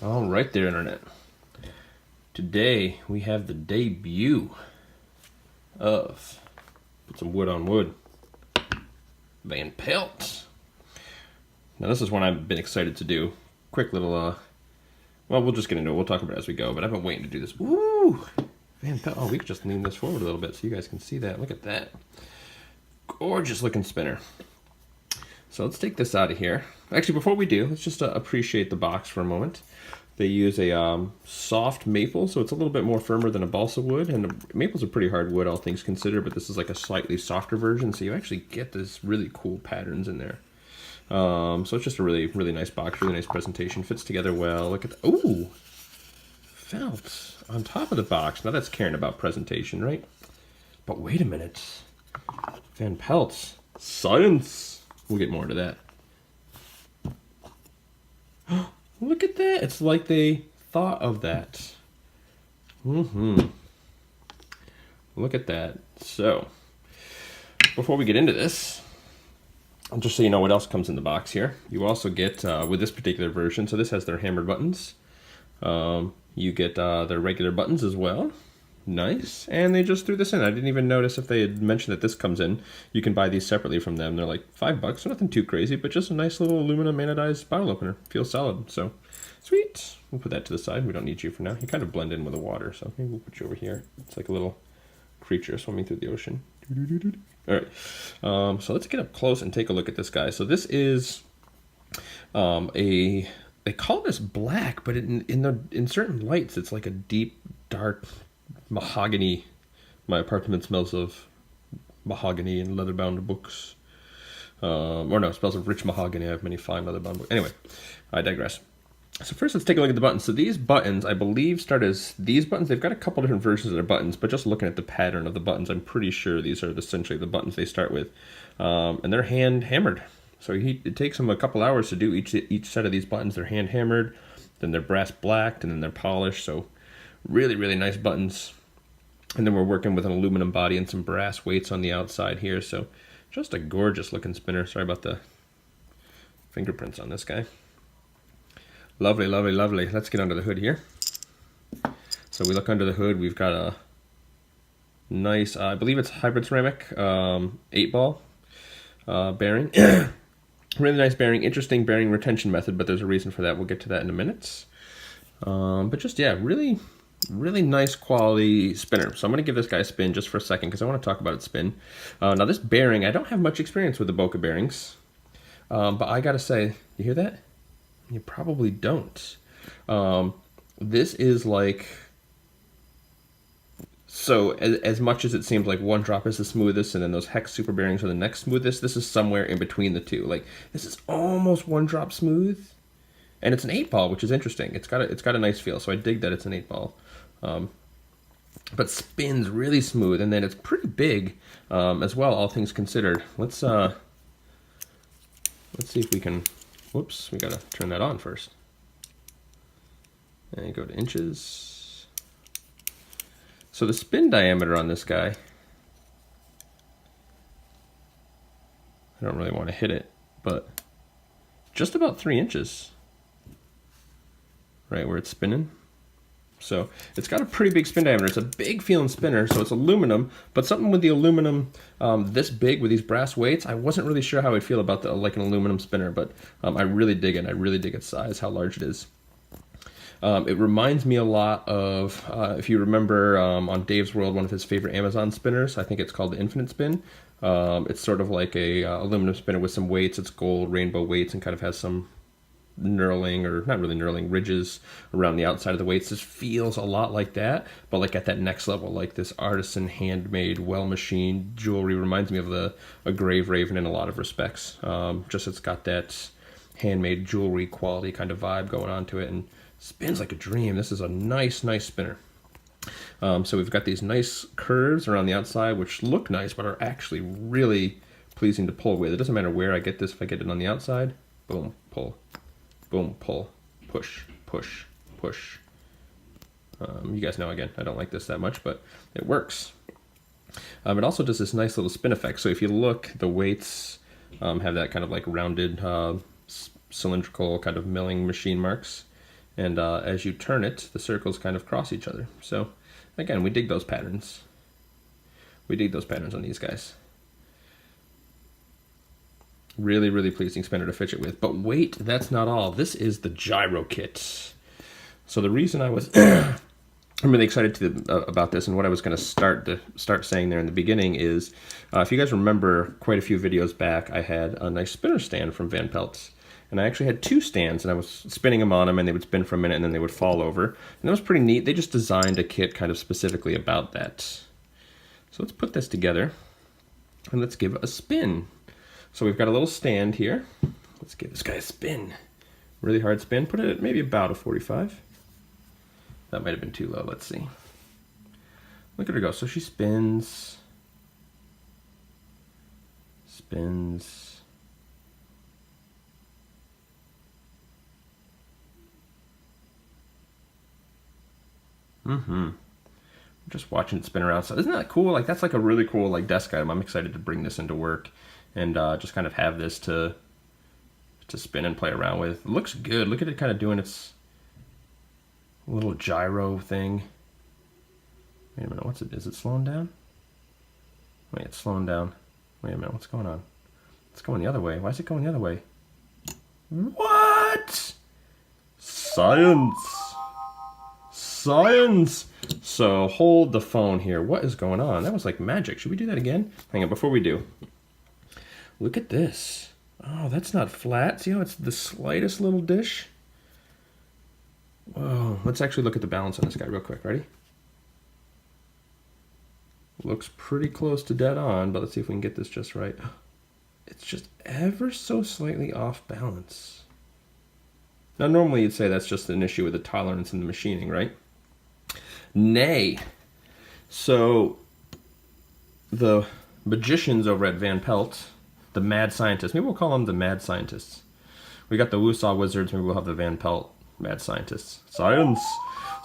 All right there, Internet. Today we have the debut of, put some wood on wood, VanPelt. Now this is one I've been excited to do. Quick little, well, we'll just get into it. We'll talk about it as we go, but I've been waiting to do this. Ooh, VanPelt. Oh, we could just lean this forward a little bit so you guys can see that. Look at that. Gorgeous looking spinner. So let's take this out of here. Actually, before we do, let's just appreciate the box for a moment. They use a soft maple, so it's a little bit more firmer than a balsa wood, and maple's a pretty hard wood, all things considered, but this is like a slightly softer version, so you actually get this really cool patterns in there. So it's just a really, really nice box, really nice presentation, fits together well. Look at the, ooh, felt on top of the box. Now that's caring about presentation, right? But wait a minute, VanPelt, science. We'll get more into that. Look at that. It's like they thought of that. Look at that. So, before we get into this, just so you know what else comes in the box here, you also get, with this particular version, so this has their hammered buttons. You get their regular buttons as well. Nice. And they just threw this in. I didn't even notice if they had mentioned that this comes in. You can buy these separately from them. They're like $5, so nothing too crazy, but just a nice little aluminum anodized bottle opener. Feels solid. So, sweet. We'll put that to the side. We don't need you for now. You kind of blend in with the water, so maybe we'll put you over here. It's like a little creature swimming through the ocean. All right. So let's get up close and take a look at this guy. So this is they call this black, but in certain lights, it's like a deep, dark mahogany. My apartment smells of mahogany and leather-bound books. Or no, it smells of rich mahogany. I have many fine leather-bound books. Anyway, I digress. So first, let's take a look at the buttons. So these buttons, I believe, start as these buttons. They've got a couple different versions of their buttons, but just looking at the pattern of the buttons, I'm pretty sure these are essentially the buttons they start with. And they're hand hammered. So it takes them a couple hours to do each set of these buttons. They're hand hammered, then they're brass blacked, and then they're polished. So really, really nice buttons. And then we're working with an aluminum body and some brass weights on the outside here. So just a gorgeous looking spinner. Sorry about the fingerprints on this guy. Lovely, lovely, lovely. Let's get under the hood here. So we look under the hood. We've got a nice, I believe it's hybrid ceramic 8-ball bearing. Really nice bearing. Interesting bearing retention method, but there's a reason for that. We'll get to that in a minute. But just, yeah, really nice quality spinner. So I'm going to give this guy a spin just for a second because I want to talk about its spin. Now this bearing, I don't have much experience with the Boca bearings, but I got to say, you hear that? You probably don't. This is like, so as much as it seems like one drop is the smoothest and then those hex super bearings are the next smoothest, this is somewhere in between the two. Like this is almost one drop smooth. And it's an 8-ball, which is interesting. It's got a nice feel, so I dig that it's an 8-ball. But spins really smooth, and then it's pretty big as well, all things considered. Let's see if we can. Whoops, we gotta turn that on first. And go to inches. So the spin diameter on this guy, I don't really want to hit it, but just about 3 inches. Right where it's spinning. So it's got a pretty big spin diameter. It's a big feeling spinner, so it's aluminum, but something with the aluminum this big with these brass weights, I wasn't really sure how I'd feel about like an aluminum spinner, but I really dig it. I really dig its size, how large it is. It reminds me a lot of, if you remember on Dave's World, one of his favorite Amazon spinners, I think it's called the Infinite Spin. It's sort of like a aluminum spinner with some weights. It's gold, rainbow weights, and kind of has some knurling, or not really knurling, ridges around the outside of the weights. This feels a lot like that, but like at that next level, like this artisan, handmade, well-machined jewelry. Reminds me of a Grave Raven in a lot of respects. Just it's got that handmade jewelry quality kind of vibe going on to it, and spins like a dream. This is a nice spinner. So we've got these nice curves around the outside, which look nice, but are actually really pleasing to pull with. It doesn't matter where I get this. If I get it on the outside, boom, pull. Boom, pull, push, push, push. You guys know, again, I don't like this that much, but it works. It also does this nice little spin effect. So if you look, the weights have that kind of like rounded cylindrical kind of milling machine marks. And as you turn it, the circles kind of cross each other. So again, we dig those patterns. We dig those patterns on these guys. Really, really pleasing spinner to fidget with. But wait, that's not all. This is the Gyro Kit. So the reason I was I'm really excited about this, and what I was going to start saying there in the beginning is, if you guys remember quite a few videos back, I had a nice spinner stand from VanPelt. And I actually had two stands, and I was spinning them on them, and they would spin for a minute, and then they would fall over. And that was pretty neat. They just designed a kit kind of specifically about that. So let's put this together, and let's give it a spin. So we've got a little stand here. Let's give this guy a spin. Really hard spin. Put it at maybe about a 45. That might have been too low. Let's see. Look at her go. So she spins. Spins. Just watching it spin around. So isn't that cool? Like, that's like a really cool like desk item. I'm excited to bring this into work and just kind of have this to spin and play around with. It looks good. Look at it kind of doing its little gyro thing. Wait a minute, what's it? Is it slowing down? Wait, it's slowing down. Wait a minute, what's going on? It's going the other way. Why is it going the other way? What? Science! Science! So hold the phone here. What is going on? That was like magic. Should we do that again? Hang on, before we do. Look at this. Oh, that's not flat. See how it's the slightest little dish? Whoa, let's actually look at the balance on this guy real quick. Ready? Looks pretty close to dead on, but let's see if we can get this just right. It's just ever so slightly off balance. Now, normally you'd say that's just an issue with the tolerance in the machining, right? Nay. So, the magicians over at VanPelt, the mad scientists, maybe we'll call them the mad scientists. We got the Woosaw wizards, maybe we'll have the VanPelt mad scientists. Science!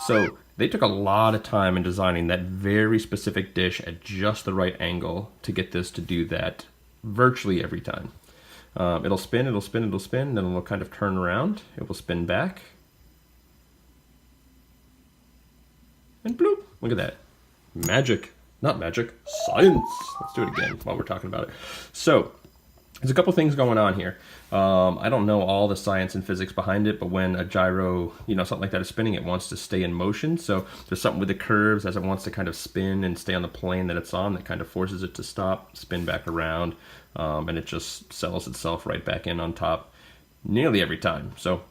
So, they took a lot of time in designing that very specific dish at just the right angle to get this to do that virtually every time. It'll spin, it'll spin, it'll spin, then it'll kind of turn around. It will spin back. And bloop! Look at that. Magic. Not magic. Science! Let's do it again while we're talking about it. So, there's a couple things going on here. I don't know all the science and physics behind it, but when a gyro, something like that is spinning, it wants to stay in motion. So there's something with the curves as it wants to kind of spin and stay on the plane that it's on that kind of forces it to stop, spin back around, and it just settles itself right back in on top nearly every time. So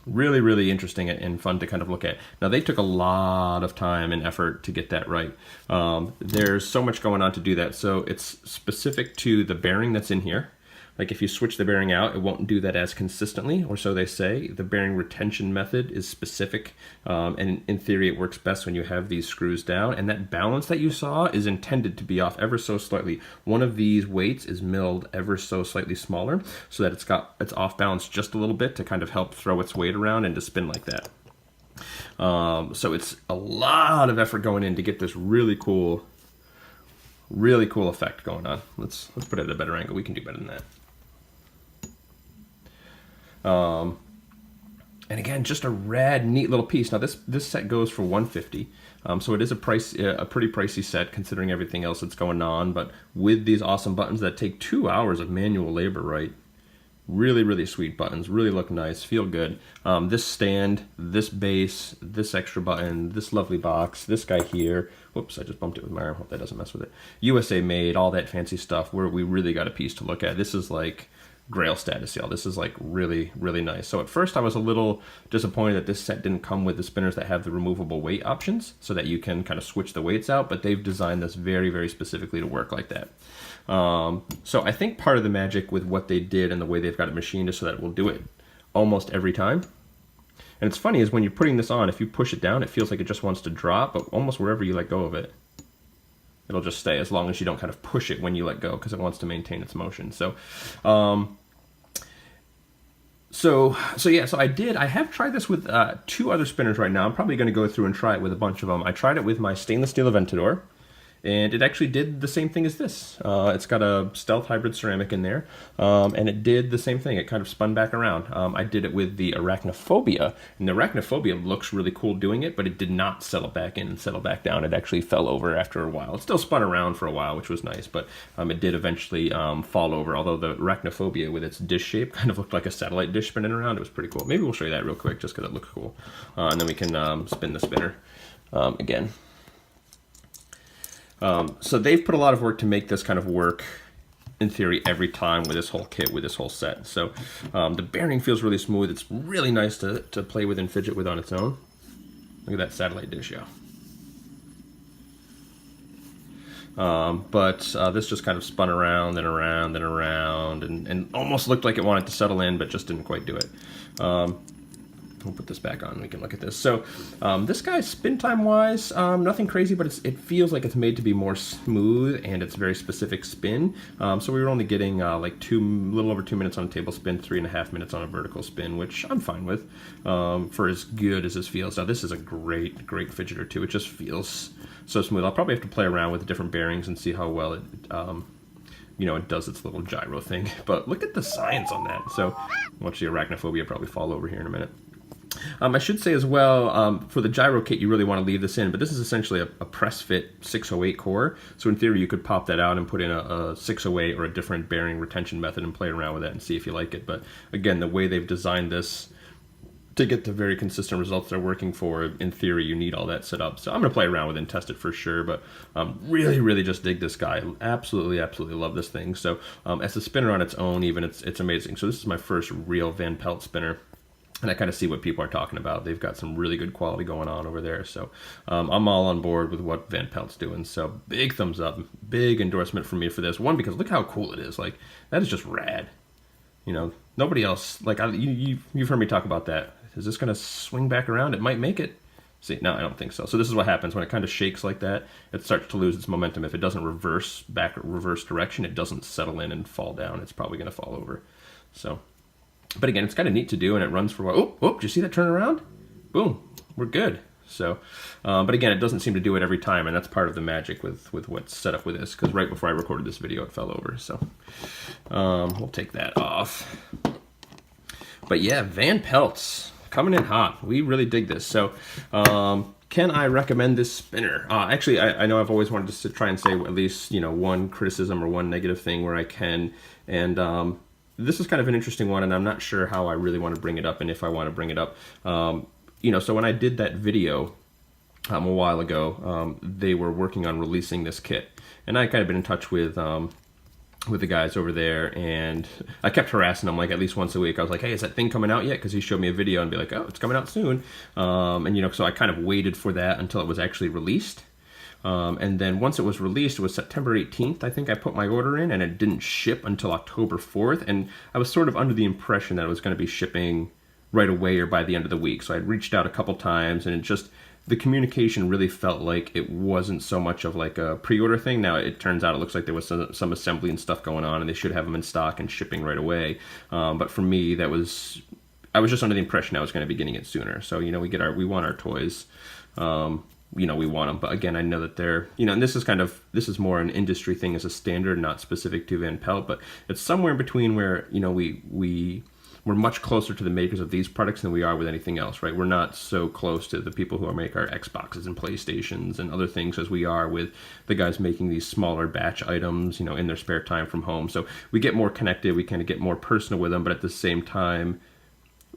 really, really interesting and fun to kind of look at. Now, they took a lot of time and effort to get that right. There's so much going on to do that. So it's specific to the bearing that's in here. Like if you switch the bearing out, it won't do that as consistently, or so they say. The bearing retention method is specific, and in theory it works best when you have these screws down. And that balance that you saw is intended to be off ever so slightly. One of these weights is milled ever so slightly smaller, so that it's off balance just a little bit to kind of help throw its weight around and to spin like that. So it's a lot of effort going in to get this really cool effect going on. Let's put it at a better angle. We can do better than that. And again, just a rad, neat little piece. Now this set goes for $150, so it is a pretty pricey set considering everything else that's going on. But with these awesome buttons that take 2 hours of manual labor, right? Really, really sweet buttons. Really look nice, feel good. This stand, this base, this extra button, this lovely box, this guy here. Whoops, I just bumped it with my arm. Hope that doesn't mess with it. USA made, all that fancy stuff. Where we really got a piece to look at. This is like Grail status, y'all. This is like really, really nice. So at first I was a little disappointed that this set didn't come with the spinners that have the removable weight options so that you can kind of switch the weights out, but they've designed this very, very specifically to work like that. So I think part of the magic with what they did and the way they've got it machined is so that it will do it almost every time. And it's funny is when you're putting this on, if you push it down, it feels like it just wants to drop, but almost wherever you let go of it, it'll just stay as long as you don't kind of push it when you let go because it wants to maintain its motion. So I have tried this with 2 other spinners right now. I'm probably going to go through and try it with a bunch of them. I tried it with my stainless steel Aventador. and it actually did the same thing as this. It's got a stealth hybrid ceramic in there, and it did the same thing. It kind of spun back around. I did it with the Arachnophobia, and the Arachnophobia looks really cool doing it, but it did not settle back in and settle back down. It actually fell over after a while. It still spun around for a while, which was nice, but it did eventually fall over, although the Arachnophobia with its dish shape kind of looked like a satellite dish spinning around. It was pretty cool. Maybe we'll show you that real quick just because it looks cool. And then we can spin the spinner again. So they've put a lot of work to make this kind of work, in theory, every time with this whole kit, with this whole set. So the bearing feels really smooth. It's really nice to play with and fidget with on its own. Look at that satellite dish, yeah. But this just kind of spun around and around and around and almost looked like it wanted to settle in, but just didn't quite do it. We'll put this back on, we can look at this. So this guy, spin time wise, nothing crazy, but it feels like it's made to be more smooth, and it's very specific spin. So we were only getting like a little over 2 minutes on a table spin, 3.5 minutes on a vertical spin, which I'm fine with for as good as this feels. Now this is a great fidgeter too. It just feels so smooth. I'll probably have to play around with the different bearings and see how well it you know, it does its little gyro thing. But look at the science on that. So watch the Arachnophobia probably fall over here in a minute. I should say as well, for the Gyro Kit, you really want to leave this in, but this is essentially a press fit 608 core. So in theory, you could pop that out and put in a 608 or a different bearing retention method and play around with that and see if you like it. But again, the way they've designed this to get the very consistent results they're working for, in theory, you need all that set up. So I'm going to play around with it and test it for sure, but really just dig this guy. Absolutely love this thing. So as a spinner on its own, even, it's amazing. So this is my first real VanPelt spinner. And I kind of see what people are talking about. They've got some really good quality going on over there. So I'm all on board with what VanPelt's doing. So big thumbs up, big endorsement from me for this. One, because look how cool it is. Like, that is just rad. You know, nobody else, like, you've heard me talk about that. Is this going to swing back around? It might make it. See, no, I don't think so. So this is what happens when it kind of shakes like that. It starts to lose its momentum. If it doesn't reverse direction, it doesn't settle in and fall down. It's probably going to fall over. So... But again, it's kind of neat to do, and it runs for a while. Oh, did you see that turn around? Boom, we're good. So, but again, it doesn't seem to do it every time, and that's part of the magic with what's set up with this, because right before I recorded this video, it fell over. So we'll take that off. But yeah, VanPelt's coming in hot. We really dig this. So can I recommend this spinner? Actually, I know I've always wanted to try and say at least, you know, one criticism or one negative thing where I can, and this is kind of an interesting one, and I'm not sure how I really want to bring it up and if I want to bring it up. You know, so when I did that video a while ago, they were working on releasing this kit. And I kind of been in touch with the guys over there, and I kept harassing them like at least once a week. I was like, hey, is that thing coming out yet? Because he showed me a video and be like, oh, it's coming out soon. And, you know, so I kind of waited for that until it was actually released. And then once it was released, it was September 18th, I think I put my order in, and it didn't ship until October 4th. And I was sort of under the impression that it was going to be shipping right away or by the end of the week. So I'd reached out a couple times, and it just, the communication really felt like it wasn't so much of like a pre-order thing. Now it turns out it looks like there was some assembly and stuff going on, and they should have them in stock and shipping right away. But for me, I was just under the impression I was going to be getting it sooner. So, you know, we want our toys. You know, we want them, but again, I know that they're, you know, and this is more an industry thing as a standard, not specific to VanPelt, but it's somewhere in between where, you know, we're much closer to the makers of these products than we are with anything else, right? We're not so close to the people who make our Xboxes and PlayStations and other things as we are with the guys making these smaller batch items, you know, in their spare time from home. So we get more connected, we kind of get more personal with them, but at the same time,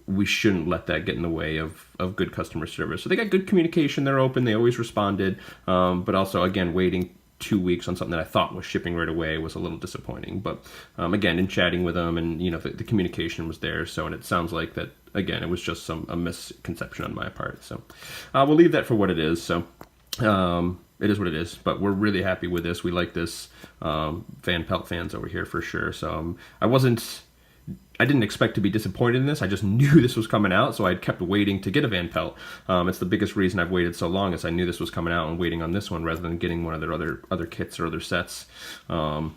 we shouldn't let that get in the way of good customer service. So they got good communication, they're open, they always responded, but also, again, waiting 2 weeks on something that I thought was shipping right away was a little disappointing. But again, in chatting with them, and you know, the communication was there, so, and it sounds like that, again, it was just a misconception on my part. So we'll leave that for what it is. So it is what it is, but we're really happy with this. We like this, VanPelt fans over here for sure. So I didn't expect to be disappointed in this. I just knew this was coming out, so I kept waiting to get a VanPelt. It's the biggest reason I've waited so long, is I knew this was coming out and waiting on this one rather than getting one of their other kits or other sets. But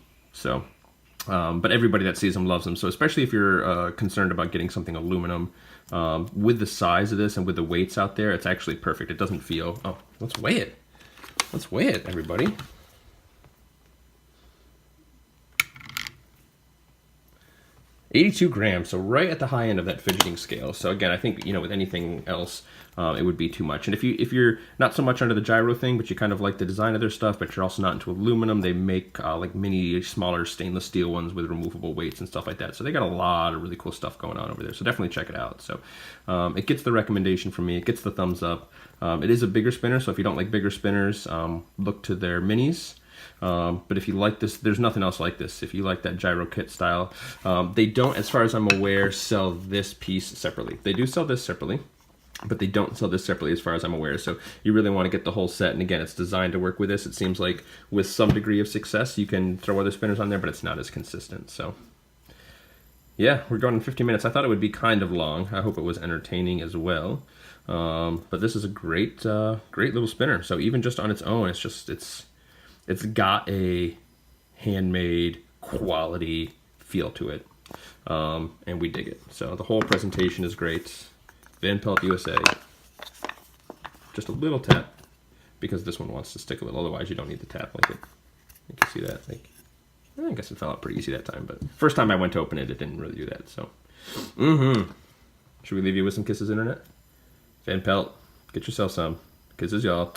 everybody that sees them loves them. So especially if you're concerned about getting something aluminum, with the size of this and with the weights out there, it's actually perfect. It doesn't feel. Oh, let's weigh it. Let's weigh it, everybody. 82 grams, so right at the high end of that fidgeting scale. So again, I think, with anything else, it would be too much. And if you're not so much under the gyro thing, but you kind of like the design of their stuff, but you're also not into aluminum, they make like mini, smaller stainless steel ones with removable weights and stuff like that. So they got a lot of really cool stuff going on over there. So definitely check it out. So it gets the recommendation from me. It gets the thumbs up. It is a bigger spinner, so if you don't like bigger spinners, look to their minis. But if you like this, there's nothing else like this. If you like that Gyro Kit style, they don't, as far as I'm aware, sell this piece separately. They do sell this separately, but they don't sell this separately as far as I'm aware. So you really want to get the whole set. And again, it's designed to work with this. It seems like with some degree of success, you can throw other spinners on there, but it's not as consistent. So yeah, we're going in 15 minutes. I thought it would be kind of long. I hope it was entertaining as well. But this is a great little spinner. So even just on its own, it's got a handmade quality feel to it, and we dig it. So the whole presentation is great. VanPelt USA. Just a little tap, because this one wants to stick a little, otherwise you don't need the tap like it. You can see that. I guess it fell out pretty easy that time, but first time I went to open it, it didn't really do that. So, should we leave you with some kisses, internet? VanPelt, get yourself some. Kisses, y'all.